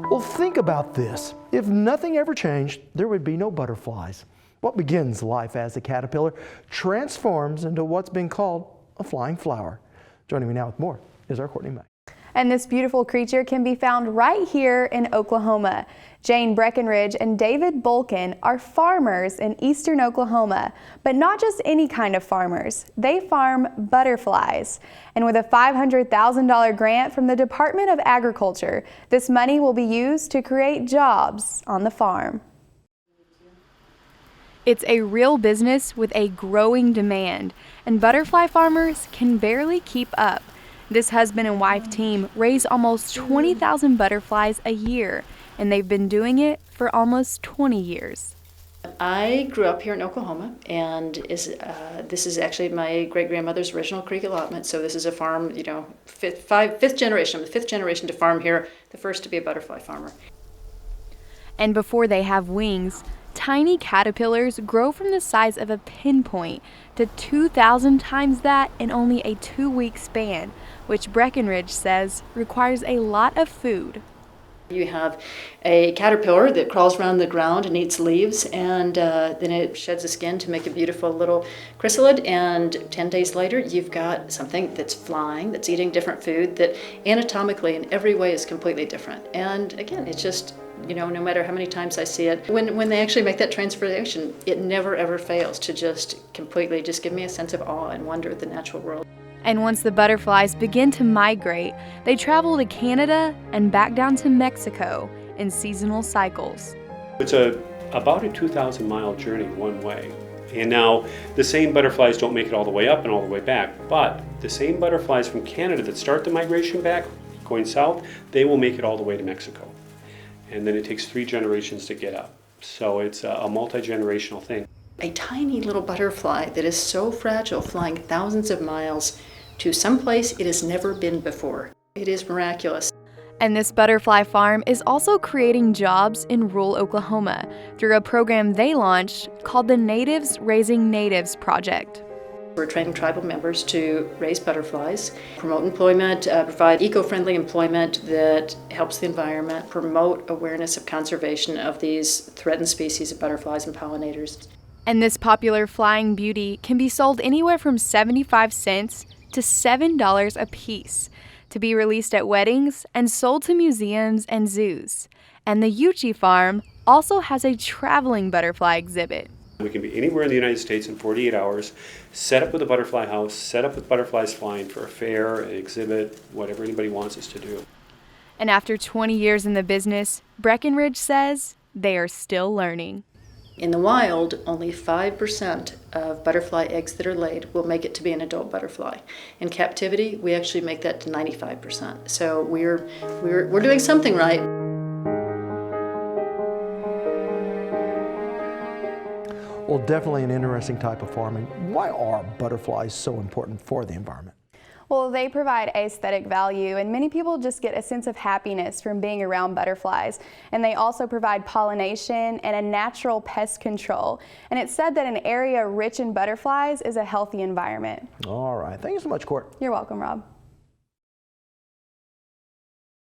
Well, think about this. If nothing ever changed, there would be no butterflies. What begins life as a caterpillar transforms into what's been called a flying flower. Joining me now with more is our Courtney May. And this beautiful creature can be found right here in Oklahoma. Jane Breckenridge and David Bolkin are farmers in eastern Oklahoma, but not just any kind of farmers. They farm butterflies. And with a $500,000 grant from the Department of Agriculture, this money will be used to create jobs on the farm. It's a real business with a growing demand, and butterfly farmers can barely keep up. This husband and wife team raise almost 20,000 butterflies a year, and they've been doing it for almost 20 years. I grew up here in Oklahoma, and this is actually my great-grandmother's original creek allotment. So this is a farm, fifth generation. I'm the fifth generation to farm here, the first to be a butterfly farmer. And before they have wings, tiny caterpillars grow from the size of a pinpoint to 2,000 times that in only a 2-week span, which Breckenridge says requires a lot of food. You have a caterpillar that crawls around the ground and eats leaves, and then it sheds the skin to make a beautiful little chrysalid, and 10 days later you've got something that's flying, that's eating different food, that anatomically in every way is completely different. And again, it's just, no matter how many times I see it, when they actually make that transformation, it never ever fails to just completely just give me a sense of awe and wonder at the natural world. And once the butterflies begin to migrate, they travel to Canada and back down to Mexico in seasonal cycles. It's about a 2,000-mile journey one way. And now the same butterflies don't make it all the way up and all the way back, but the same butterflies from Canada that start the migration back, going south, they will make it all the way to Mexico. And then it takes 3 generations to get up. So it's a multi-generational thing. A tiny little butterfly that is so fragile, flying thousands of miles to someplace it has never been before. It is miraculous. And this butterfly farm is also creating jobs in rural Oklahoma through a program they launched called the Natives Raising Natives Project. We're training tribal members to raise butterflies, promote employment, provide eco-friendly employment that helps the environment, promote awareness of conservation of these threatened species of butterflies and pollinators. And this popular flying beauty can be sold anywhere from 75 cents to $7 a piece to be released at weddings and sold to museums and zoos. And the Yuchi farm also has a traveling butterfly exhibit. We can be anywhere in the United States in 48 hours, set up with a butterfly house, set up with butterflies flying for a fair, an exhibit, whatever anybody wants us to do. And after 20 years in the business, Breckenridge says they are still learning. In the wild, only 5% of butterfly eggs that are laid will make it to be an adult butterfly. In captivity, we actually make that to 95%. So we're doing something right. Well, definitely an interesting type of farming. Why are butterflies so important for the environment? Well, they provide aesthetic value, and many people just get a sense of happiness from being around butterflies. And they also provide pollination and a natural pest control. And it's said that an area rich in butterflies is a healthy environment. All right. Thank you so much, Court. You're welcome, Rob.